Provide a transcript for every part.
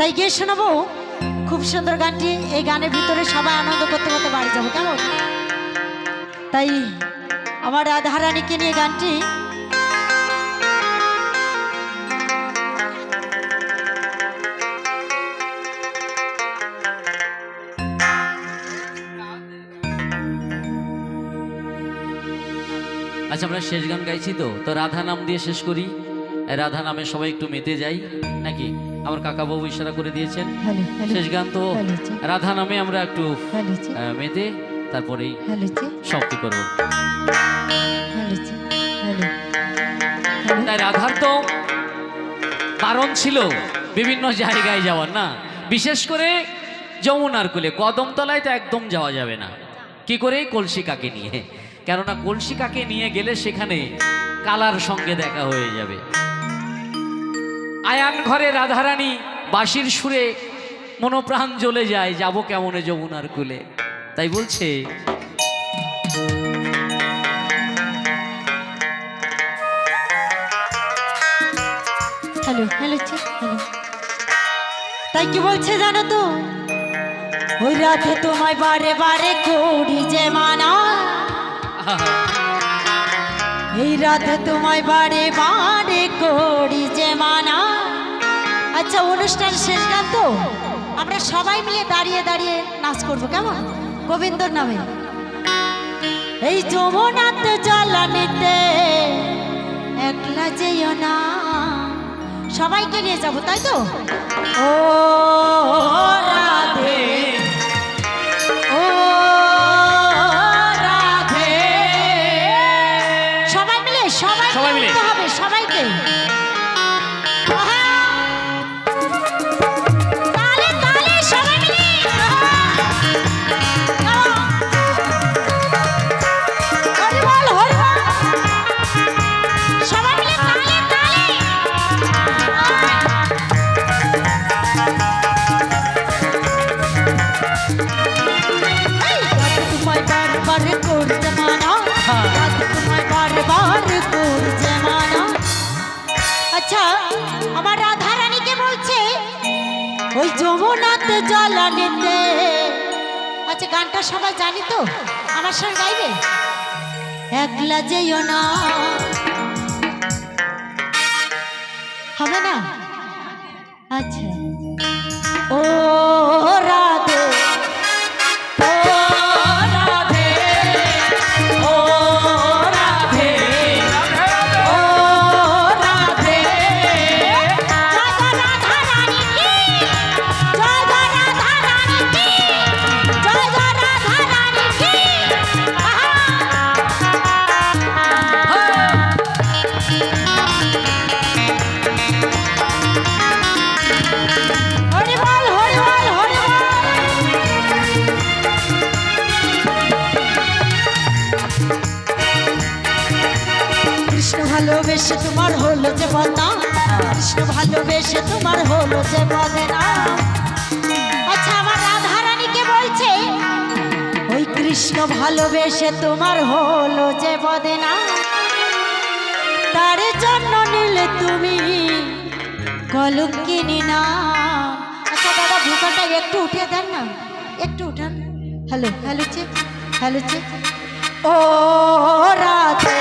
তাই গিয়ে শোনাবো খুব সুন্দর গানটি। এই গানের ভিতরে সবাই আনন্দ করতে করতে বাড়ি যাবো, কেমন? তাই আমার রাধারানীকে নিয়ে গানটি। আচ্ছা, আমরা শেষ গান গাইছি তো তো রাধা নাম দিয়ে শেষ করি। রাধা নামে সবাই একটু মেতে যাই নাকি? আমার কাকা বাবু ইশারা করে দিয়েছেন শেষ গান তো রাধা নামে আমরা একটু মেতে তারপরেই সমাপ্তি করবো। তাই রাধার তো বারণ ছিল বিভিন্ন জায়গায় যাওয়ার, না বিশেষ করে যমুনার কূলে কদমতলায় তো একদম যাওয়া যাবে না। কি করে? কলসি কাকে নিয়ে, কেননা কলসি কাকে নিয়ে গেলে সেখানে কালার সঙ্গে দেখা হয়ে যাবে। আয়ান ঘরে রাধারানী বাঁশির সুরে মনোপ্রাণ জ্বলে যায়, যাব কেমনে যমুনার কূলে। তাই বলছে তাই কি বলছে জানো তো? ওই রাধে তোমায় বারে বারে করি যে মানা, এই রাধে তোমায় বারে বারে করি যে মানা। আচ্ছা, অনুষ্ঠান শেষ গান তো আমরা সবাই মিলে দাঁড়িয়ে দাঁড়িয়ে নাচ করবো, কেমন? গোবিন্দর নামে। এই যমুনাতে জ্বালানিতে একলা যেও না, সবাইকে নিয়ে যাবো, তাই তো? ও রাধে, ও রাধে, সবাই মিলে সবাই মিলে হবে, সবাইকে। আচ্ছা, আমার রাধা রানীকে বলছে ওই যমুনাতে জ্বালানিতে। আচ্ছা, গানটা সবাই জানি তো, আমার সঙ্গে গাইবে। একলা যেও না, হবে না? আচ্ছা, ও রাধে, ভালোবেসে তোমার হলো যে বদনাম, কৃষ্ণ ভালোবেসে তোমার হলো যে বদনাম। আচ্ছা, আমার রাধা রানীকে বলছে ওই কৃষ্ণ ভালোবেসে তোমার হলো যে বদনাম, তার জন্য নিলে তুমি কলঙ্কিনী না। আচ্ছা দাদা, ভুকাটা একটু উঠিয়ে দেন না, একটু উঠান। হ্যালো হ্যালো চে, হ্যালো চে। ও রাধে,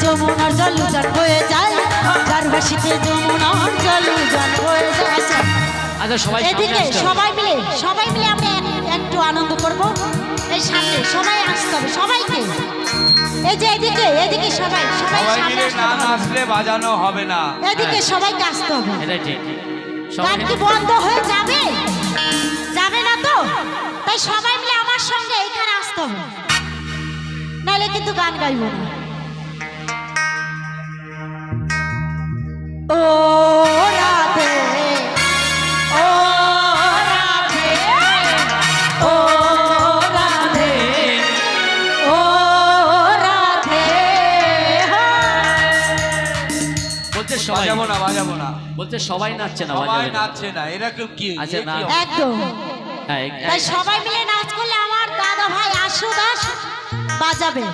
যমুনার জল উজান হয়ে যায়, যার ভাসিতে যমুনার জল উজান হয়ে যায়। আচ্ছা, এদিকে সবাই মিলে আমরা একটু আনন্দ করব। এই সামনে সবাই আসতে হবে, সবাইকে। এই যে এদিকে এদিকে সবাই মিলে না আসলে বাজানো হবে না। এদিকে সবাইকে আসতে হবে। এটা ঠিক। গান কি বন্ধ হয়ে যাবে? যাবে না তো? তাই সবাই মিলে আমার সঙ্গে এখানে আসতে হবে, নাহলে কিন্তু গান গাইব না। ও রাধে ও রাধে ও রাধে ও রাধে বলছে সবাই বাজাবো না বাজাবো না, বলছে সবাই নাচছে না, সবাই বাজাবে না। নাচছে না, এরা কেউ কি আচ্ছা, এ না। কি অবস্থা? একদম হ্যাঁ, তাই সবাই মিলে নাচ করলে আমার দাদা ভাই আশু দাস বাজাবে।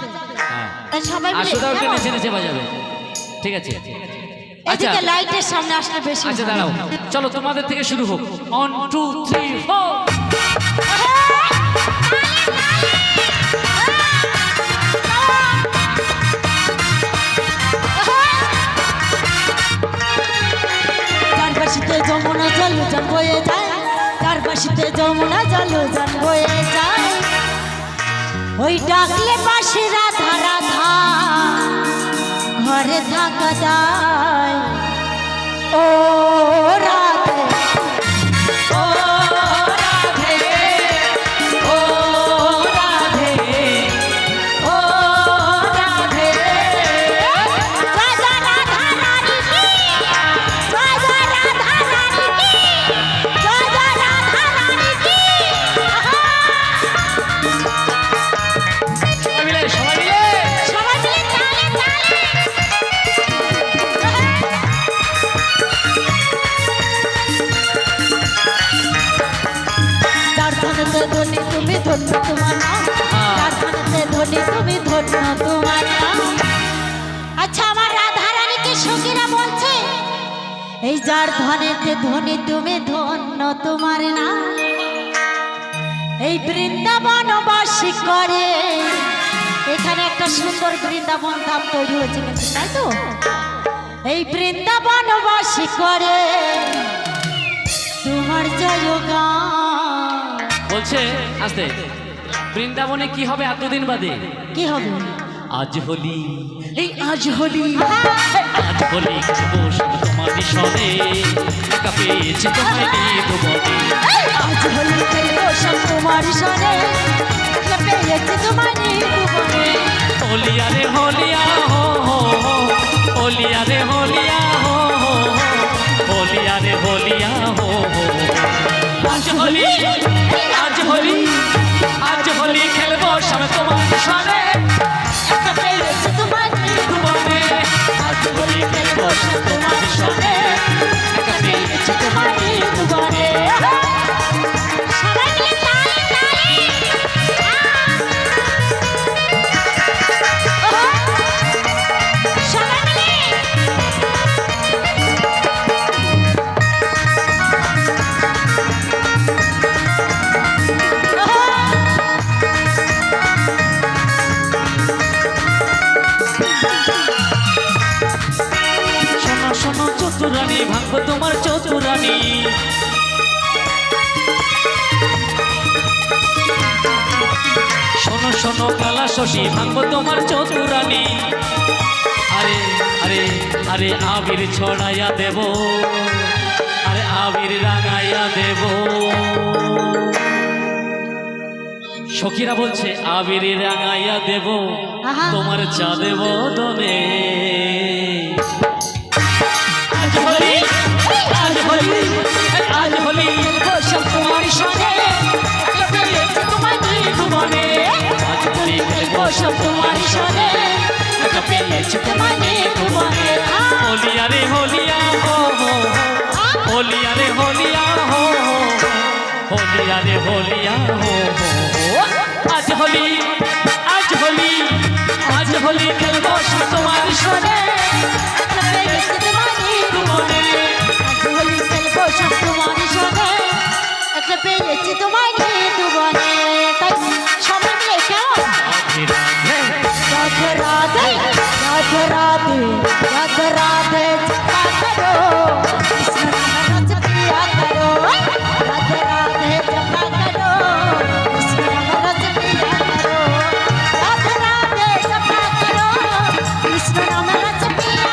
হ্যাঁ। তাই সবাই মিলে আসুদাও একটু কেমন? নেচে নেচে বাজাবে, ঠিক আছে? আচ্ছা এদিকে লাইটের সামনে আসলে বেশি আচ্ছা ভালো। দাঁড়াও, চলো তোমাদের থেকে শুরু হোক। 1 2 3 4। চারপাশিতে যমুনা জল জন বয়ে যায়, চারপাশিতে যমুনা জল জন বয়ে যায়, ওই ডাকলে পাশে রাধা রাধা ঘরে থাকা যায়। ও রাধে ও রাধে ও রাধে ও রাধে রাধা রাধা রানী কি রাধা রাধা রানী কি রাধা রাধা রানী কি সবাই মিলে, সবাই মিলে। সবাই মিলে তালে তালে যার ধনেতে ধনী তুমি ধন্য তোমার নাম, যার ধনেতে ধনী তুমি ধন্য তোমার নাম। আচ্ছা আমার রাধা রানীকে সখীরা বলছে এই যার ধনেতে ধনী তুমি ধন্য তোমার নাম, এই বৃন্দাবন বাসী করে। এখানে একটা সুন্দর বৃন্দাবন ধাম তৈরি হয়েছে কিন্তু, তাই তো? এই বৃন্দাবন বাসী করে তোমার জয়গান। বলছে আসতে, বৃন্দাবনে কি হবে এতদিন বাদে? কি হবে? আজ হোলি, এই আজ হোলি, আজ হোলি খেলবো সব তোমার মিশনে, একা পেয়েছি তোমায় নিয়ে ভুবনে। আজ হোলি খেলবো সব তোমার সনে, পেয়েছি তোমার ভুবনে। হোলিয়া রে হোলিয়া হো হো হো, হোলিয়া রে হোলিয়া হো হো হো, হোলিয়া রে হোলিয়া হো হো। আজ হোলি, আজ হোলি, আজ হোলি খেলবো সব তোমার মিশনে, একা পেয়েছি তোমার ভুবনে। আজ হোলি খেলবো সব তোমার মিশনে, একা পেয়েছি তোমায় নিয়ে ভুবনে। সবাই মিলে তালে তালে সবাই মিলে শোনো শোনো চতুরানী, ভাঙবো তোমার চতুরানী। শোনো শোনো কালা শশী, ভাঙবো তোমার চতুরানী। আরে আরে আরে আবির ছড়াইয়া দেব, আরে আবির রাঙাইয়া দেব। সখীরা বলছে আবির রাঙাইয়া দেব আহা। তোমার চাঁদে বদনে। আজ হোলি, আজ হোলি, আজ হোলি খেলবো সব তোমার সনে, একা পেয়েছি তোমায় নিয়ে ভুবনে। আজ হোলি খেলবো সব তোমার সনে, একা পেয়েছি তোমায় নিয়ে ভুবনে। হোলিয়া রে হোলিয়া হো হো হো, হোলিয়া রে হোলিয়া হো হো হো, হোলিয়া রে হোলিয়া হো হো হো। আজ হোলি, আজ হোলি, আজ হোলি খেলবো সব তোমার সনে, একা পেয়েছি তোমায় নিয়ে ভুবনে। আজ হোলি খেলবো সব তোমার সনে, একটা পেয়েছি তোমায় নিয়ে ভুবনে। তাই সবাই মিলে কেমন? রাধে রাধে, राधे राधे राधे राधे जपा करो कृष्ण नाम रच पिया करो राधे राधे जपा करो कृष्ण नाम रच पिया करो राधे राधे जपा करो कृष्ण नाम रच पिया